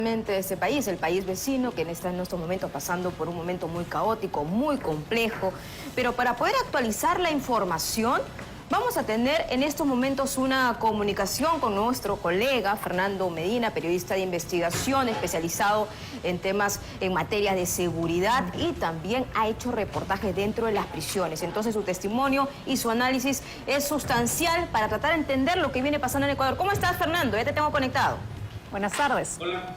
De este país, el país vecino que está en estos momentos pasando por un momento muy caótico, muy complejo, pero para poder actualizar la información vamos a tener en estos momentos una comunicación con nuestro colega Fernando Medina, periodista de investigación especializado en temas en materia de seguridad y también ha hecho reportajes dentro de las prisiones. Entonces su testimonio y su análisis es sustancial para tratar de entender lo que viene pasando en Ecuador. ¿Cómo estás, Fernando? Ya te tengo conectado. Buenas tardes. Hola.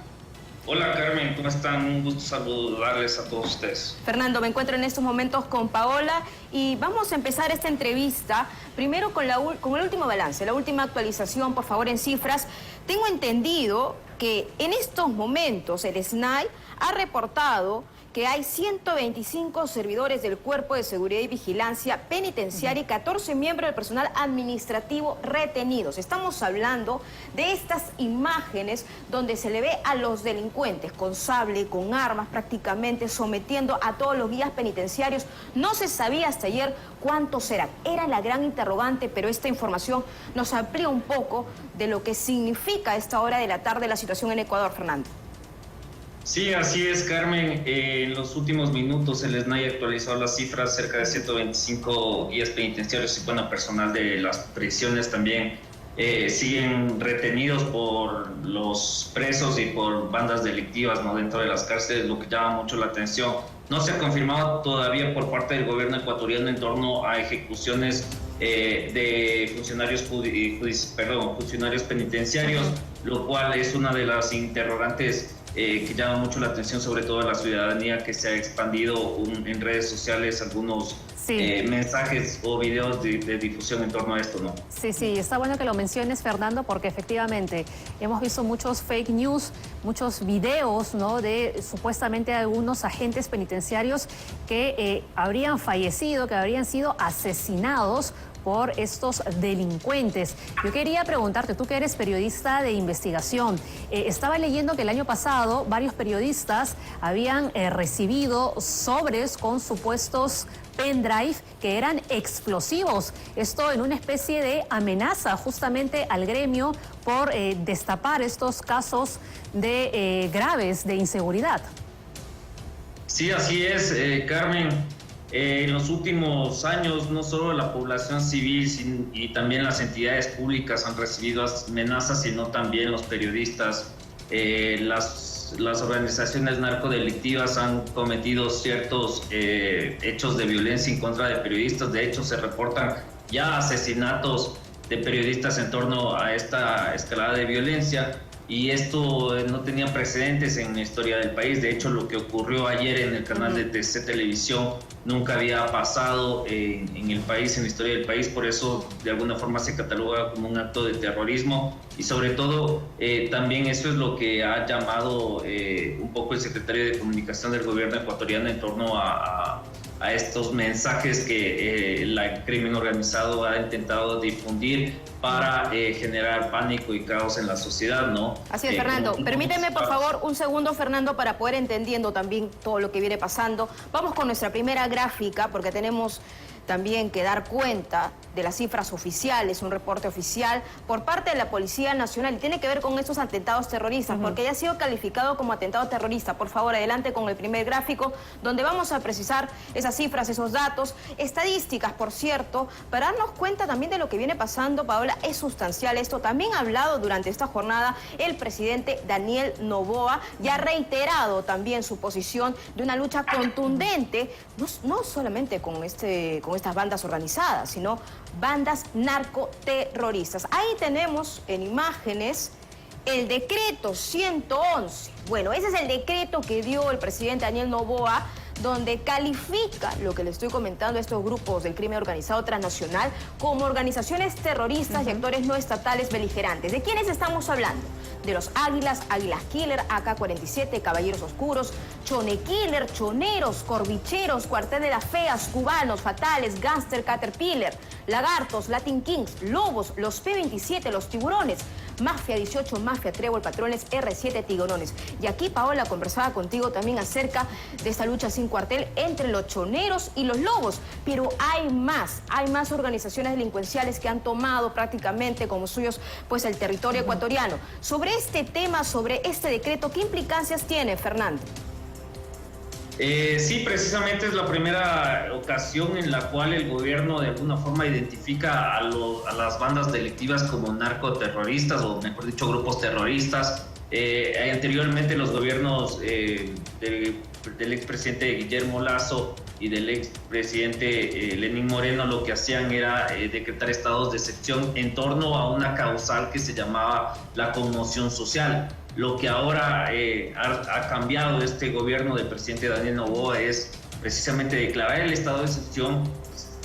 Hola Carmen, ¿cómo están? Un gusto saludarles a todos ustedes. Fernando, me encuentro en estos momentos con Paola y vamos a empezar esta entrevista primero con el último balance, la última actualización, por favor, en cifras. Tengo entendido que en estos momentos el SNAI ha reportado que hay 125 servidores del Cuerpo de Seguridad y Vigilancia Penitenciaria y 14 miembros del personal administrativo retenidos. Estamos hablando de estas imágenes donde se le ve a los delincuentes con sable, con armas, prácticamente sometiendo a todos los guías penitenciarios. No se sabía hasta ayer cuántos eran. Era la gran interrogante, pero esta información nos amplía un poco de lo que significa a esta hora de la tarde la situación en Ecuador, Fernando. Sí, así es, Carmen. En los últimos minutos el SNAI actualizó las cifras, cerca de 125 guías penitenciarios y personal de las prisiones también siguen retenidos por los presos y por bandas delictivas, ¿no?, dentro de las cárceles, lo que llama mucho la atención. No se ha confirmado todavía por parte del gobierno ecuatoriano en torno a ejecuciones de funcionarios penitenciarios, lo cual es una de las interrogantes que llama mucho la atención, sobre todo a la ciudadanía, que se ha expandido en redes sociales algunos mensajes o videos de difusión en torno a esto, ¿no? Sí, está bueno que lo menciones, Fernando, porque efectivamente hemos visto muchos fake news, muchos videos, ¿no?, de supuestamente algunos agentes penitenciarios que habrían fallecido, que habrían sido asesinados por estos delincuentes. Yo quería preguntarte, tú que eres periodista de investigación, estaba leyendo que el año pasado varios periodistas habían recibido sobres con supuestos pendrive que eran explosivos. Esto en una especie de amenaza justamente al gremio por destapar estos casos de graves de inseguridad. Sí, así es, Carmen. En los últimos años, no solo la población civil y también las entidades públicas han recibido amenazas, sino también los periodistas. Las organizaciones narcodelictivas han cometido ciertos hechos de violencia en contra de periodistas. De hecho, se reportan ya asesinatos de periodistas en torno a esta escalada de violencia. Y esto no tenía precedentes en la historia del país. De hecho, lo que ocurrió ayer en el canal de TC Televisión nunca había pasado en el país, en la historia del país. Por eso, de alguna forma, se cataloga como un acto de terrorismo. Y sobre todo, también eso es lo que ha llamado un poco el secretario de Comunicación del gobierno ecuatoriano en torno a estos mensajes que el crimen organizado ha intentado difundir para generar pánico y caos en la sociedad, ¿no? Así es, Fernando. Permíteme, por favor, un segundo, Fernando, para poder entendiendo también todo lo que viene pasando. Vamos con nuestra primera gráfica, porque tenemos también que dar cuenta de las cifras oficiales, un reporte oficial por parte de la Policía Nacional, y tiene que ver con estos atentados terroristas, porque ya ha sido calificado como atentado terrorista. Por favor, adelante con el primer gráfico, donde vamos a precisar esas cifras, esos datos, estadísticas, por cierto, para darnos cuenta también de lo que viene pasando. Paola, es sustancial esto. También ha hablado durante esta jornada el presidente Daniel Noboa, y ha reiterado también su posición de una lucha contundente, no solamente con estas bandas organizadas, sino bandas narcoterroristas. Ahí tenemos en imágenes el decreto 111. Bueno, ese es el decreto que dio el presidente Daniel Noboa, donde califica lo que le estoy comentando a estos grupos del crimen organizado transnacional como organizaciones terroristas y actores no estatales beligerantes. ¿De quiénes estamos hablando? De los Águilas, Águilas Killer, AK-47, Caballeros Oscuros, Chone Killer, Choneros, Corbicheros, Cuartel de las Feas, Cubanos, Fatales, Gangster, Caterpillar, Lagartos, Latin Kings, Lobos, los P-27, los Tiburones, Mafia 18, Mafia Trébol, Patrones, R7, Tigrones. Y aquí, Paola, conversaba contigo también acerca de esta lucha sin cuartel entre los choneros y los lobos. Pero hay más organizaciones delincuenciales que han tomado prácticamente como suyos pues el territorio ecuatoriano. Sobre este tema, sobre este decreto, ¿qué implicancias tiene, Fernando? Sí, precisamente es la primera ocasión en la cual el gobierno de alguna forma identifica a las bandas delictivas como narcoterroristas, o mejor dicho, grupos terroristas. Anteriormente los gobiernos del expresidente Guillermo Lasso y del expresidente Lenín Moreno lo que hacían era decretar estados de excepción en torno a una causal que se llamaba la conmoción social. Lo que ahora ha cambiado este gobierno del presidente Daniel Noboa es precisamente declarar el estado de excepción,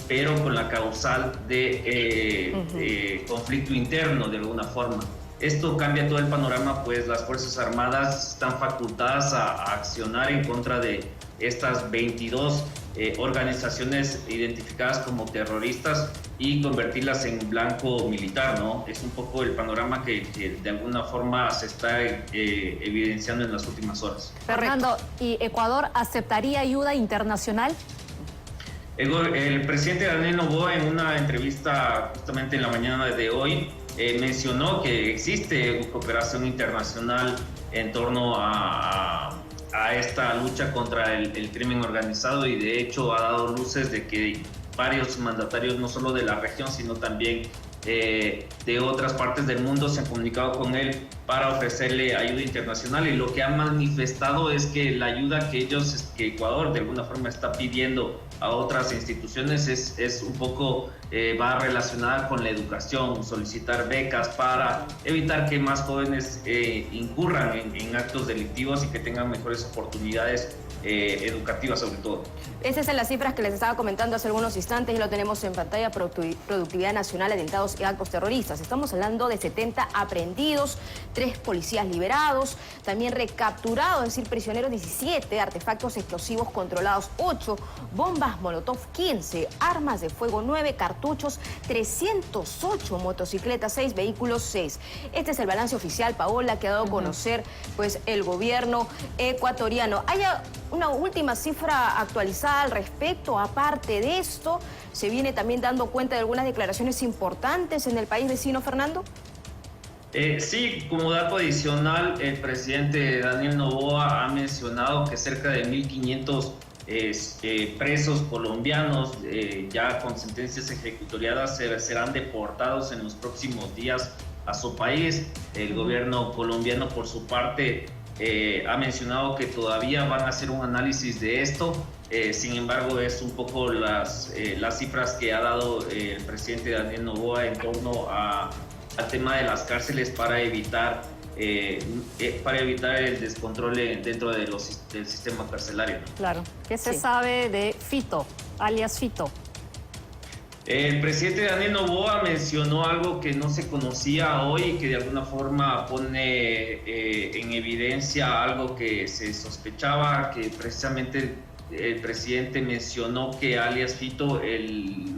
pero con la causal de conflicto interno de alguna forma. Esto cambia todo el panorama, pues las Fuerzas Armadas están facultadas a accionar en contra de estas 22 organizaciones identificadas como terroristas y convertirlas en blanco militar, ¿no? Es un poco el panorama que de alguna forma se está evidenciando en las últimas horas. Fernando, ¿y Ecuador aceptaría ayuda internacional? El presidente Daniel Noboa, en una entrevista justamente en la mañana de hoy, mencionó que existe cooperación internacional en torno a esta lucha contra el crimen organizado, y de hecho ha dado luces de que varios mandatarios, no solo de la región, sino también de otras partes del mundo, se han comunicado con él para ofrecerle ayuda internacional, y lo que ha manifestado es que la ayuda que Ecuador de alguna forma está pidiendo a otras instituciones es un poco va relacionada con la educación, solicitar becas para evitar que más jóvenes incurran en actos delictivos y que tengan mejores oportunidades educativas sobre todo. Esas son las cifras que les estaba comentando hace algunos instantes y lo tenemos en pantalla. Productividad nacional, atentados y actos terroristas. Estamos hablando de 70 aprehendidos, 3 policías liberados, también recapturados, es decir, prisioneros 17, artefactos explosivos controlados 8, bombas molotov 15, armas de fuego 9, cartuchos 308, motocicletas 6, vehículos 6. Este es el balance oficial, Paola, que ha dado a conocer pues el gobierno ecuatoriano. ¿Hay una última cifra actualizada al respecto? Aparte de esto, ¿se viene también dando cuenta de algunas declaraciones importantes en el país vecino, Fernando? Sí, como dato adicional, el presidente Daniel Noboa ha mencionado que cerca de 1.500 presos colombianos ya con sentencias ejecutoriadas serán deportados en los próximos días a su país. El gobierno colombiano, por su parte, ha mencionado que todavía van a hacer un análisis de esto. Sin embargo, es un poco las cifras que ha dado el presidente Daniel Noboa en torno al tema de las cárceles para evitar el descontrol dentro de del sistema carcelario. Claro. ¿Qué se sabe de Fito, alias Fito? El presidente Daniel Noboa mencionó algo que no se conocía hoy y que de alguna forma pone en evidencia algo que se sospechaba, que precisamente el presidente mencionó que alias Fito el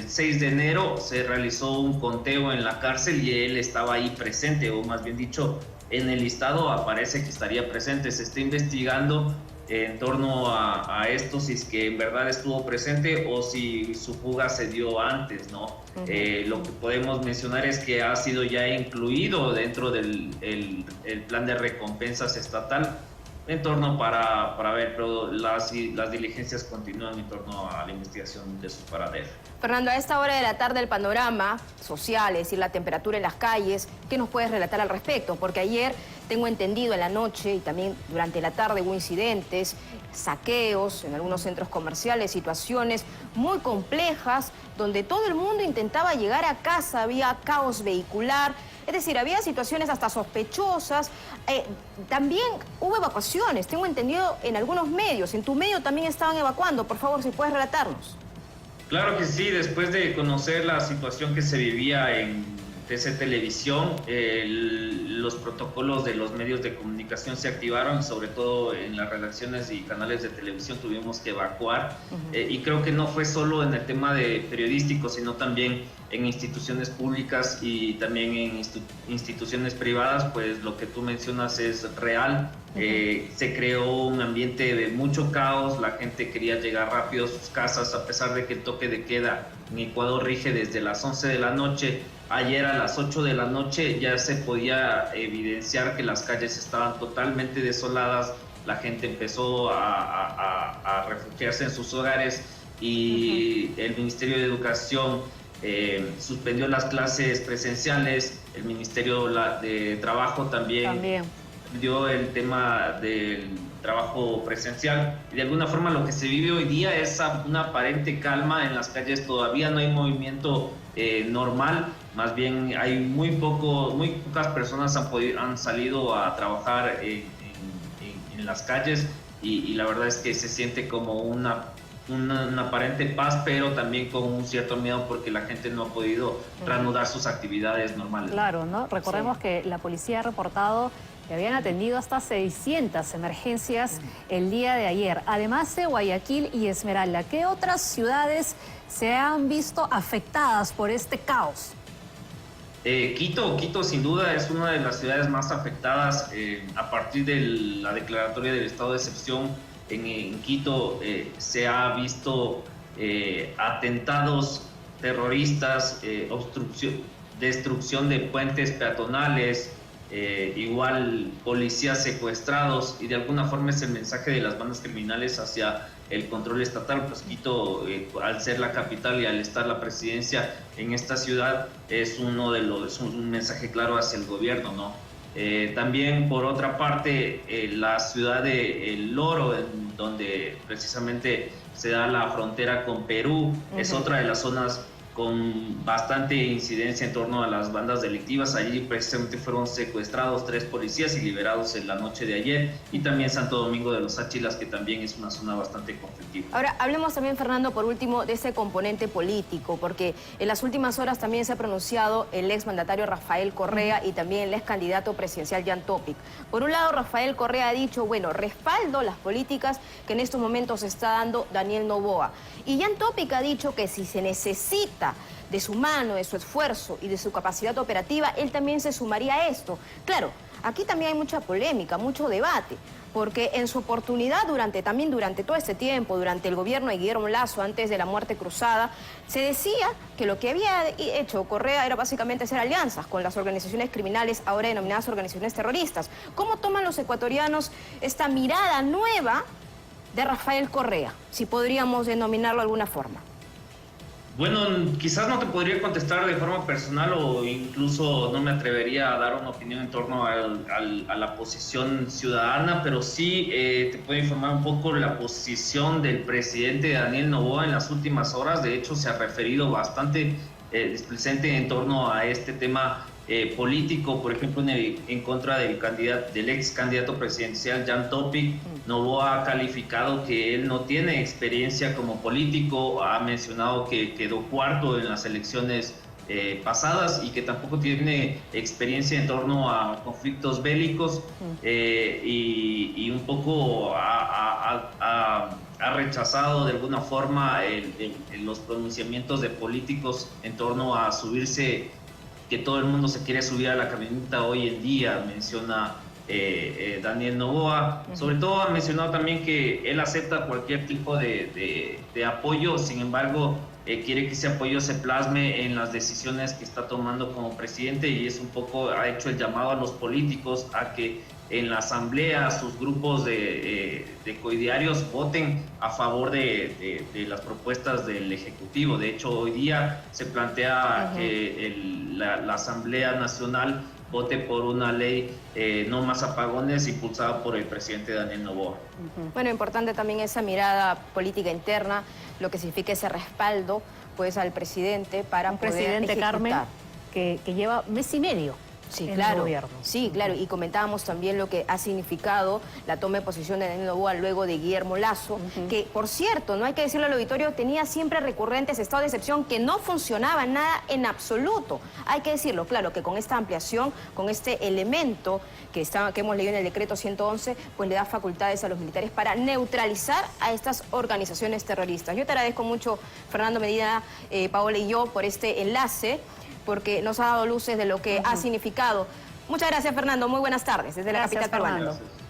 6 de enero se realizó un conteo en la cárcel y él estaba ahí presente, o más bien dicho, en el listado aparece que estaría presente. Se está investigando en torno a esto, si es que en verdad estuvo presente o si su fuga se dio antes, ¿no? Lo que podemos mencionar es que ha sido ya incluido dentro del el plan de recompensas estatal en torno para ver, pero las diligencias continúan en torno a la investigación de su paradero. Fernando, a esta hora de la tarde el panorama social, es decir, la temperatura en las calles, ¿qué nos puedes relatar al respecto? Porque ayer, tengo entendido, en la noche y también durante la tarde hubo incidentes, saqueos en algunos centros comerciales, situaciones muy complejas donde todo el mundo intentaba llegar a casa, había caos vehicular. Es decir, había situaciones hasta sospechosas. También hubo evacuaciones, tengo entendido, en algunos medios. En tu medio también estaban evacuando. Por favor, si puedes relatarnos. Claro que sí. Después de conocer la situación que se vivía en TC Televisión, los protocolos de los medios de comunicación se activaron, sobre todo en las redacciones y canales de televisión tuvimos que evacuar. Y creo que no fue solo en el tema de periodístico, sino también en instituciones públicas y también en instituciones privadas, pues lo que tú mencionas es real. Se creó un ambiente de mucho caos, la gente quería llegar rápido a sus casas, a pesar de que el toque de queda en Ecuador rige desde las 11 de la noche. Ayer a las 8 de la noche ya se podía evidenciar que las calles estaban totalmente desoladas, la gente empezó a refugiarse en sus hogares y el Ministerio de Educación suspendió las clases presenciales, el Ministerio de Trabajo también dio el tema del trabajo presencial, y de alguna forma lo que se vive hoy día es una aparente calma en las calles. Todavía no hay movimiento normal, más bien hay muy pocas personas han salido a trabajar en las calles, y la verdad es que se siente como una aparente paz, pero también con un cierto miedo porque la gente no ha podido reanudar sus actividades normales. Claro, ¿no? Recordemos que la policía ha reportado que habían atendido hasta 600 emergencias el día de ayer. Además de Guayaquil y Esmeralda, ¿qué otras ciudades se han visto afectadas por este caos? Quito sin duda es una de las ciudades más afectadas. A partir de la declaratoria del estado de excepción en Quito se ha visto atentados terroristas, destrucción de puentes peatonales, igual policías secuestrados, y de alguna forma es el mensaje de las bandas criminales hacia el control estatal. Pues Quito, al ser la capital y al estar la presidencia en esta ciudad, es un mensaje claro hacia el gobierno, ¿no? También, por otra parte, la ciudad de El Oro, donde precisamente se da la frontera con Perú, es otra de las zonas con bastante incidencia en torno a las bandas delictivas. Allí precisamente fueron secuestrados 3 policías y liberados en la noche de ayer, y también Santo Domingo de los Áchilas, que también es una zona bastante conflictiva. Ahora, hablemos también, Fernando, por último, de ese componente político, porque en las últimas horas también se ha pronunciado el exmandatario Rafael Correa y también el ex candidato presidencial Jan Topic. Por un lado, Rafael Correa ha dicho, bueno, respaldo las políticas que en estos momentos está dando Daniel Noboa. Y Jan Topic ha dicho que si se necesita de su mano, de su esfuerzo y de su capacidad operativa, él también se sumaría a esto. Claro, aquí también hay mucha polémica, mucho debate, porque en su oportunidad, durante todo este tiempo, durante el gobierno de Guillermo Lasso, antes de la muerte cruzada, se decía que lo que había hecho Correa era básicamente hacer alianzas con las organizaciones criminales, ahora denominadas organizaciones terroristas. ¿Cómo toman los ecuatorianos esta mirada nueva de Rafael Correa, si podríamos denominarlo de alguna forma? Bueno, quizás no te podría contestar de forma personal, o incluso no me atrevería a dar una opinión en torno a la posición ciudadana, pero sí te puedo informar un poco la posición del presidente Daniel Noboa en las últimas horas. De hecho, se ha referido bastante displicente en torno a este tema político, por ejemplo, en contra del ex candidato presidencial Jan Topic. Noboa ha calificado que él no tiene experiencia como político, ha mencionado que quedó cuarto en las elecciones pasadas y que tampoco tiene experiencia en torno a conflictos bélicos, y un poco ha rechazado de alguna forma los pronunciamientos de políticos en torno a subirse, que todo el mundo se quiere subir a la camioneta hoy en día, menciona Daniel Noboa. Sobre todo ha mencionado también que él acepta cualquier tipo de apoyo, sin embargo quiere que ese apoyo se plasme en las decisiones que está tomando como presidente, y es un poco, ha hecho el llamado a los políticos a que en la asamblea sus grupos de coidiarios voten a favor de las propuestas del Ejecutivo. De hecho, hoy día se plantea que la Asamblea Nacional vote por una ley no más apagones, impulsada por el presidente Daniel Noboa. Bueno, importante también esa mirada política interna, lo que significa ese respaldo pues al presidente para un poder presidente, ejecutar. Carmen, que lleva mes y medio Sí, en claro. el gobierno. Sí, claro. Y comentábamos también lo que ha significado la toma de posición de Daniel Noboa luego de Guillermo Lasso, que, por cierto, no hay que decirlo al auditorio, tenía siempre recurrentes estados de excepción que no funcionaban nada en absoluto. Hay que decirlo, claro, que con esta ampliación, con este elemento que hemos leído en el decreto 111, pues le da facultades a los militares para neutralizar a estas organizaciones terroristas. Yo te agradezco mucho, Fernando Medina, Paola y yo, por este enlace, porque nos ha dado luces de lo que ha significado. Muchas gracias, Fernando. Muy buenas tardes desde la capital peruana. Fernando.